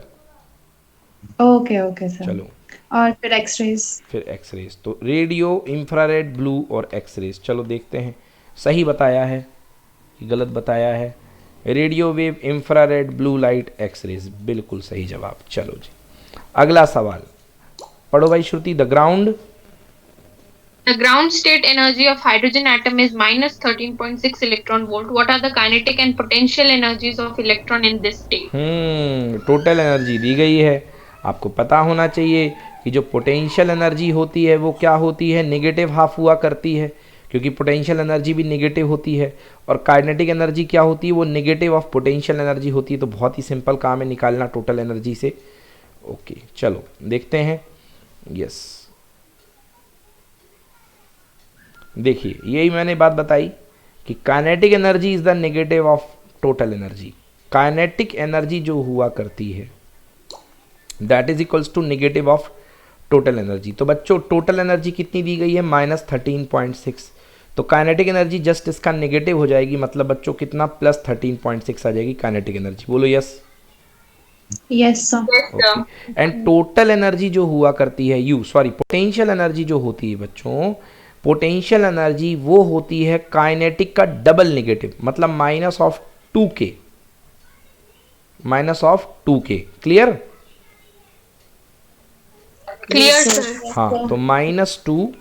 Okay okay sir. चलो और फिर एक्सरेज। फिर एक्सरेज, तो रेडियो, इंफ्रारेड, ब्लू और एक्सरेज। चलो देखते हैं सही बताया है कि गलत बताया है। Radio wave, infrared, blue light, X-rays, बिल्कुल सही जवाब। चलो जी अगला सवाल पढ़ो भाई Shruti. The ground, The ground state energy of hydrogen atom is minus 13.6 electron volt. What are the kinetic and potential energies of electron in this state? Total energy दी गई है, आपको पता होना चाहिए कि जो पोटेंशियल एनर्जी होती है वो क्या होती है, नेगेटिव हाफ हुआ करती है, क्योंकि पोटेंशियल एनर्जी भी नेगेटिव होती है। और काइनेटिक एनर्जी क्या होती है, वो नेगेटिव ऑफ पोटेंशियल एनर्जी होती है। तो बहुत ही सिंपल काम है निकालना टोटल एनर्जी से। ओके चलो देखते हैं। यस देखिए यही मैंने बात बताई कि kinetic energy is the negative of total energy. Kinetic energy जो हुआ करती है that is equals to negative of total energy. तो बच्चों टोटल एनर्जी कितनी दी गई है, -13.6। तो काइनेटिक एनर्जी जस्ट इसका नेगेटिव हो जाएगी, मतलब बच्चों कितना, +13.6 आ जाएगी काइनेटिक एनर्जी। बोलो yes. Yes sir. Okay and total energy जो हुआ करती है पोटेंशियल एनर्जी जो होती है बच्चों, पोटेंशियल एनर्जी वो होती है काइनेटिक का डबल नेगेटिव, मतलब -2k, -2k। Clear? Clear, sir. हाँ तो -2,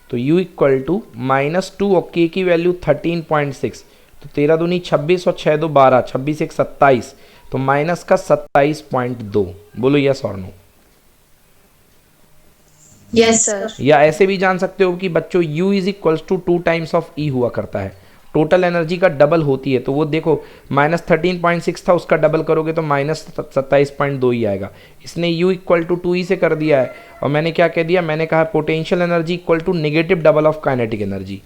तो U इक्वल टू -2 और K की वैल्यू 13.6, तो 13 दूनी 26 और 6 दो 12, 26 1 27, तो माइनस का 27.2। बोलो यस और नो। Yes sir. या ऐसे भी जान सकते हो कि बच्चों U is equals to 2 times of E हुआ करता है, टोटल एनर्जी का डबल होती है। तो वो देखो -13.6 था, उसका डबल करोगे तो -27.2 ही आएगा। इसने U इक्वल टू 2 ही से कर दिया है, और मैंने क्या कह दिया, मैंने कहा potential energy equal to negative double of kinetic energy.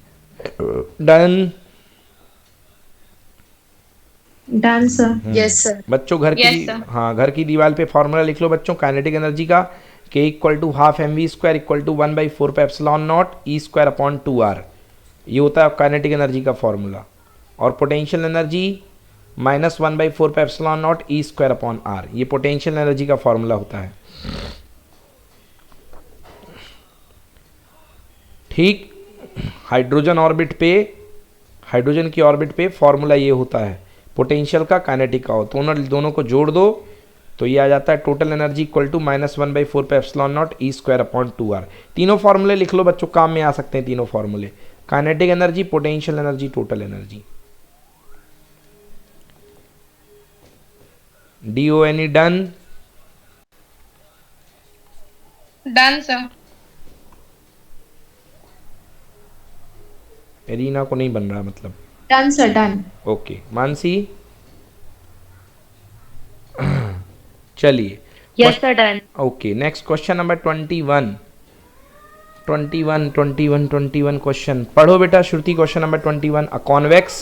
Done? Done sir. Yes sir. बच्चों घर Yes, की sir. हाँ घर की दीवार पे फॉर्मूला लिख लो बच्चों काइनेटिक एनर्जी का, K equal to half mv² equal to 1/4 pi epsilon nought E²/2r। ये होता है काइनेटिक एनर्जी का फॉर्मूला। और potential energy -1/4 pi epsilon not E²/r, ये पोटेंशियल एनर्जी का फॉर्मूला होता है। ठीक, हाइड्रोजन ऑर्बिट पे, हाइड्रोजन की ऑर्बिट पे फॉर्मूला ये होता है पोटेंशियल का, काइनेटिक का हो, तो दोनों को जोड़ दो तो ये आ जाता है total energy equal to -1/4 pi epsilon nought E²/2r। तीनों फॉर्मूले लिख लो बच्चों, काम में आ सकते हैं तीनों फॉर्मूले, kinetic energy, potential energy, total energy. DONE done? Done, sir. Arina को नहीं बन रहा मतलब। Done sir done. Okay Mansi चलिए yes sir done. Okay next question number 21 question पढ़ो बेटा Shruti. Question number 21, a convex,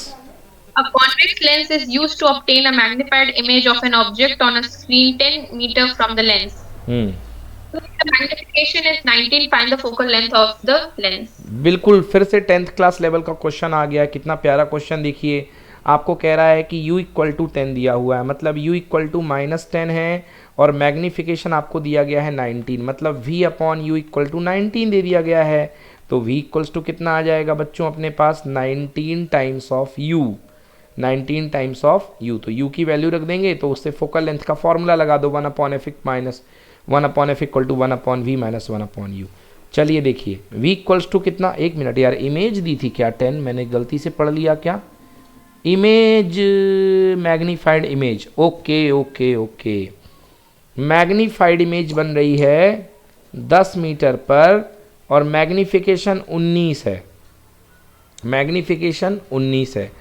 A convex lens is used to obtain a magnified image of an object on a screen 10 meter from the lens. The magnification is 19. Find the focal length of the lens. बिल्कुल फिर से 10th class level का question आ गया है। कितना प्यारा question देखिए। आपको कह रहा है कि u इक्वल टू 10 दिया हुआ है, मतलब u इक्वल टू -10 है, और मैग्नीफिकेशन आपको दिया गया है 19, मतलब v upon U equal to 19 दे दिया गया है। तो v इक्वल्स टू कितना आ जाएगा बच्चों अपने पास, 19 times of u, 19 times of u। तो u की वैल्यू रख देंगे, तो उससे फोकल लेंथ का फॉर्मूला लगा दो, 1 upon F minus 1 upon F equal to 1 upon V minus 1 upon U. चलिए देखिए v इक्वल्स टू कितना, एक मिनट यार, इमेज दी थी क्या 10, मैंने गलती से पढ़ लिया क्या, image magnified image, okay okay okay, magnified image बन रही है 10 मीटर पर और मैग्नीफिकेशन 19 है, मैग्नीफिकेशन 19 है।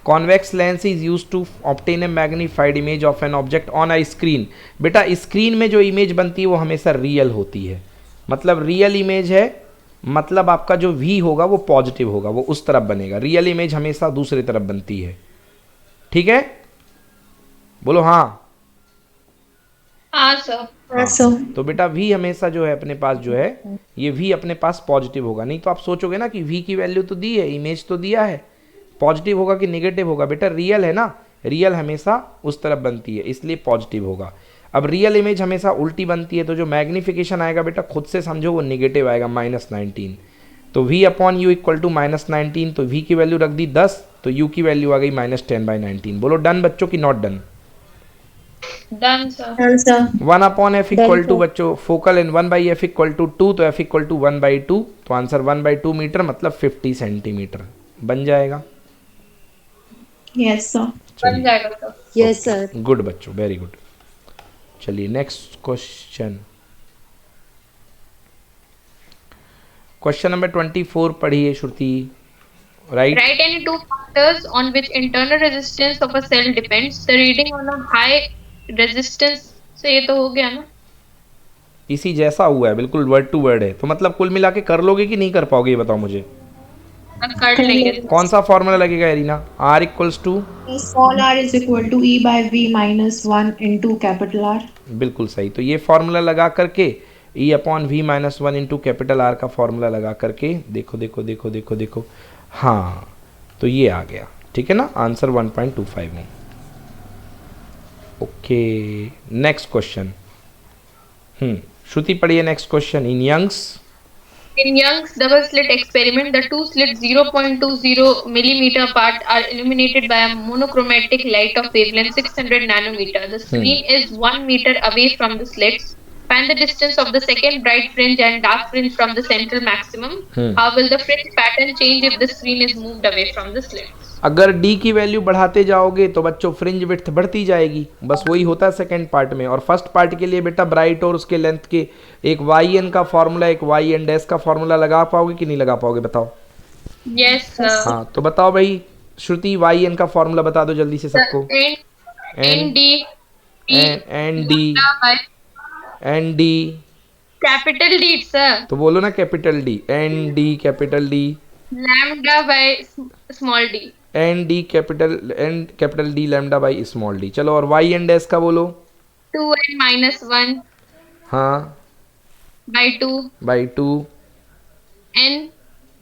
Convex lens is use to obtain a magnified image of an object on a screen. बेटा स्क्रीन में जो इमेज बनती है वो हमेशा रियल होती है, मतलब रियल इमेज है, मतलब आपका जो वी होगा वो पॉजिटिव होगा, वो उस तरफ बनेगा, रियल इमेज हमेशा दूसरी तरफ बनती है, ठीक है, बोलो हाँ। हाँ सर। हाँ सर। तो बेटा v हमेशा जो है अपने पास जो है ये v अपने पास पॉजिटिव होगा, नहीं तो आप सोचोगे ना कि v की वैल्यू तो दी है, इमेज तो दिया है, पॉजिटिव होगा कि नेगेटिव होगा, बेटा रियल है ना, रियल हमेशा उस तरफ बनती है इसलिए पॉजिटिव होगा। अब रियल इमेज हमेशा उल्टी बनती है, तो जो मैग्नीफिकेशन आएगा बेटा खुद से समझो वो नेगेटिव आएगा, -19। तो v upon U equal to -19, तो v की वैल्यू रख दी 10, तो u की वैल्यू आ गई -10/19। बोलो डन बच्चों की not done. Done sir. Done sir. 1 upon F equal to बच्चों focal and 1/f equal to 2, तो f इक्वल टू 1/2, तो आंसर 1/2 मीटर मतलब 50 सेंटीमीटर बन जाएगा। Yes sir. बन जाएगा सर। Yes sir. गुड बच्चों, वेरी गुड। चलिए नेक्स्ट क्वेश्चन, क्वेश्चन नंबर 24 पढ़िए Shruti. Write, Write any two factors on which internal resistance of a cell depends. The reading on a high resistance से ये तो हो गया ना? इसी जैसा हुआ है, बिल्कुल वर्ड टू वर्ड है, तो मतलब कुल मिला के कर लोगे कि नहीं कर पाओगे ये बताओ मुझे। कर लेंगे। कौन सा फॉर्मूला लगेगा Arina, r equals to, Small r is equal to E by V minus 1 into capital R. बिल्कुल सही। तो ये फॉर्मूला लगा करके E upon V minus 1 into capital R का फॉर्मूला लगा करके देखो देखो देखो देखो देखो, हाँ तो ये आ गया, ठीक है ना, आंसर 1.25 में। ओके नेक्स्ट क्वेश्चन, श्रुति पढ़िए next question. In Young's, In Young's double slit experiment, the two slits 0.20 millimeter apart are illuminated by a monochromatic light of wavelength 600 nanometer. The screen is 1 meter away from the slits. Find the distance of the second bright fringe and dark fringe from the central maximum. How will the fringe pattern change if the screen is moved away from the slits? अगर d की value बढ़ाते जाओगे तो बच्चों fringe width बढ़ती जाएगी, बस वही होता है सेकंड पार्ट में। और फर्स्ट पार्ट के लिए बेटा ब्राइट और उसके लेंथ के एक वाई एन का फॉर्मूला, एक वाई एन डैश का फॉर्मूला लगा पाओगे कि नहीं लगा पाओगे बताओ। Yes sir. हाँ तो बताओ भाई श्रुति, वाई एन का फॉर्मूला बता दो जल्दी से सबको। N D N D, N D, capital D sir. तो बोलो ना capital D, N D capital D, Lambda by small d. N D capital D lambda by small D. चलो और वाई एन डैश का बोलो। 2n minus 1 हाँ by 2 by 2, n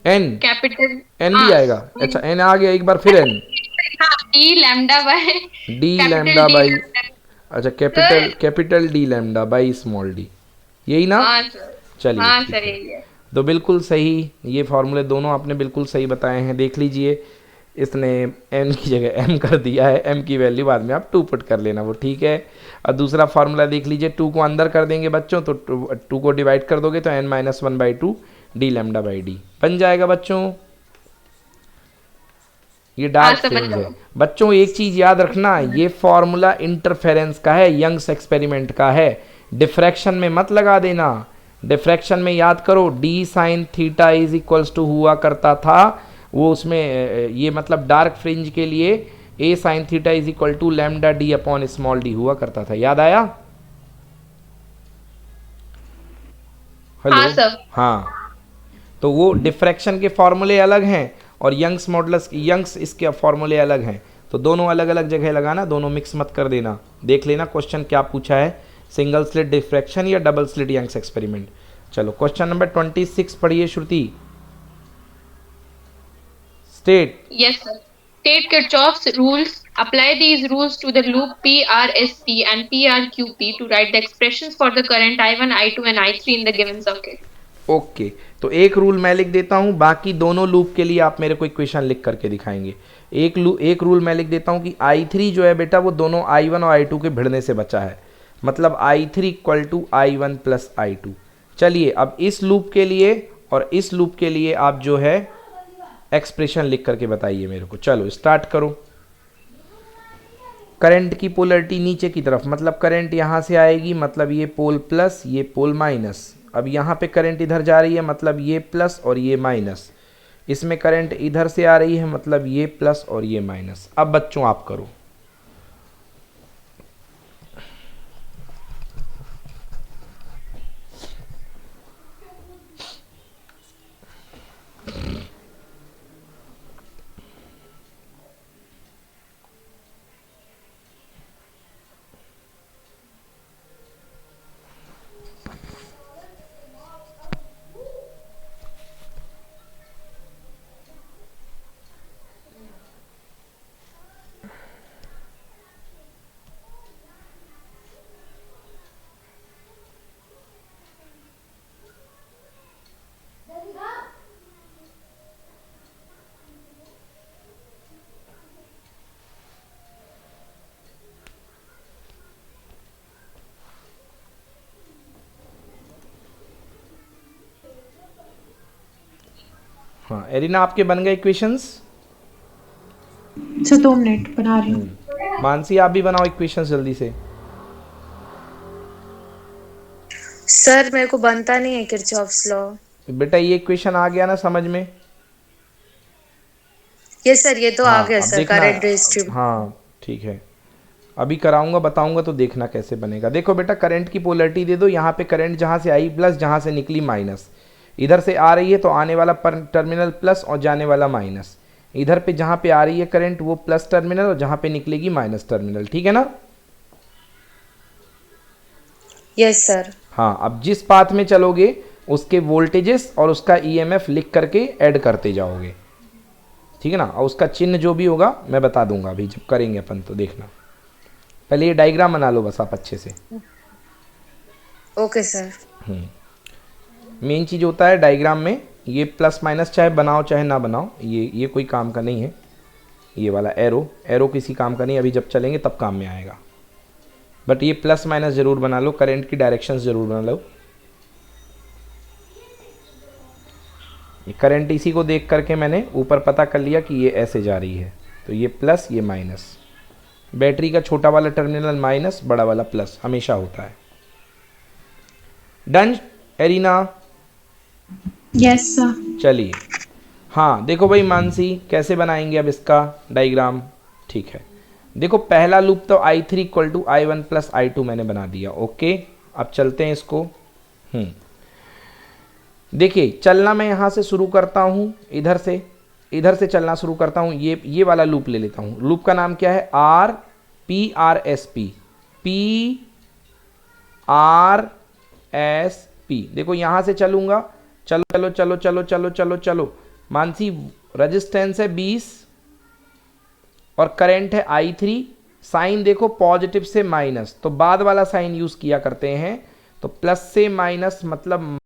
N, capital N भी आएगा, अच्छा एन आ गया, एक बार फिर N, d lambda by D capital lambda D by, lambda. अच्छा capital D lambda by small D, यही ना। हाँ सर। चलिए हाँ ठीक सर है। यही है। तो बिल्कुल सही, ये फॉर्मूले दोनों आपने बिल्कुल सही बताए हैं। देख लीजिए इसने m की जगह m कर दिया है, m की वैल्यू बाद में आप 2 पुट कर लेना, वो ठीक है। और दूसरा फार्मूला देख लीजिए, 2 को अंदर कर देंगे बच्चों तो 2 को डिवाइड कर दोगे तो n minus 1/2 D lambda by D बन जाएगा बच्चों। ये डार्क फ्रिंज है बच्चों। एक चीज याद रखना, ये फॉर्मूला इंटरफेरेंस का है, यंग्स एक्सपेरिमेंट का है, डिफ्रैक्शन में मत लगा देना। डिफ्रैक्शन में याद करो d sine theta is equals to हुआ करता था, वो उसमें ये मतलब डार्क फ्रिंज के लिए a sine theta is equal to lambda D upon small D हुआ करता था, याद आया। हेलो हाँ सर। हाँ, तो वो डिफ्रैक्शन के फॉर्मूले अलग हैं और यंग्स मॉडुलस, यंग्स इसके फॉर्मूले अलग हैं, तो दोनों अलग अलग जगह लगाना, दोनों मिक्स मत कर देना। देख लेना क्वेश्चन क्या पूछा है, सिंगल स्लिट डिफ्रैक्शन या डबल स्लिट यंग्स एक्सपेरिमेंट। चलो क्वेश्चन नंबर 26 पढ़िए श्रुति। State. Yes sir. State Kirchhoff's rules. Apply these rules to the loop PRSP and PRQP to write the expressions for the current I1, I2 and I3 in the given circuit. Okay तो एक rule मैं लिख देता हूँ, बाकी दोनों loop के लिए आप मेरे को इक्वेशन लिख करके दिखाएंगे। एक रूल मैं लिख देता हूँ कि I3 जो है बेटा वो दोनों I1 और I2 के भिड़ने से बचा है, मतलब I3 equal to I1 plus I2। चलिए अब इस लूप के लिए और इस लूप के लिए आप जो है एक्सप्रेशन लिख करके बताइए मेरे को। चलो स्टार्ट करो। करंट की पोलरिटी नीचे की तरफ, मतलब करंट यहाँ से आएगी, मतलब ये पोल प्लस ये पोल माइनस। अब यहाँ पे करंट इधर जा रही है, मतलब ये प्लस और ये माइनस। इसमें करंट इधर से आ रही है, मतलब ये प्लस और ये माइनस। अब बच्चों आप करो। हाँ एरिना, आपके बन गए इक्वेशंस? सर 2 मिनट बना रही हूँ। मानसी आप भी बनाओ इक्वेशंस जल्दी से। सर मेरे को बनता नहीं है किरचॉफ्स लॉ। बेटा ये इक्वेशन आ गया ना समझ में? यस सर, ये तो आ गया अब सर, देखना। Current distribution. हाँ ठीक है, अभी कराऊंगा बताऊंगा तो देखना कैसे बनेगा। देखो बेटा करंट की पोलरिटी दे दो, यहाँ पे करंट जहाँ से आई प्लस, जहाँ से निकली माइनस। इधर से आ रही है तो आने वाला टर्मिनल प्लस और जाने वाला माइनस। इधर पे जहाँ पे आ रही है करंट वो प्लस टर्मिनल और जहाँ पे निकलेगी माइनस टर्मिनल। ठीक है ना? Yes sir. हाँ अब जिस पाथ में चलोगे उसके वोल्टेजेस और उसका ईएमएफ लिख करके ऐड करते जाओगे। ठीक है ना? और उसका चिन्ह जो भी होगा मैं बता दूंगा अभी जब करेंगे अपन, तो देखना। पहले ये डायग्राम बना लो बस आप अच्छे से। Okay sir. मेन चीज़ होता है डायग्राम में ये प्लस माइनस, चाहे बनाओ चाहे ना बनाओ, ये कोई काम का नहीं है। ये वाला एरो किसी काम का नहीं, अभी जब चलेंगे तब काम में आएगा। बट ये प्लस माइनस ज़रूर बना लो, करंट की डायरेक्शंस ज़रूर बना लो। ये करंट इसी को देख करके मैंने ऊपर पता कर लिया कि ये ऐसे जा रही है, तो ये प्लस ये माइनस। बैटरी का छोटा वाला टर्मिनल माइनस, बड़ा वाला प्लस हमेशा होता है। Done arena? Yes sir. चलिए हाँ देखो भाई मानसी, कैसे बनाएंगे अब इसका डायग्राम? ठीक है, देखो पहला लूप तो I3 equal to I1 plus I2 मैंने बना दिया। ओके अब चलते हैं इसको। देखिए चलना मैं यहाँ से शुरू करता हूँ, इधर से चलना शुरू करता हूँ। ये वाला लूप ले लेता हूँ। लूप का नाम क्या है? PRSP। देखो यहाँ से चलूँगा, चलो चलो चलो चलो चलो चलो चलो। मानसी रेजिस्टेंस है 20 और करंट है I3। साइन देखो पॉजिटिव से माइनस, तो बाद वाला साइन यूज़ किया करते हैं। तो प्लस से माइनस मतलब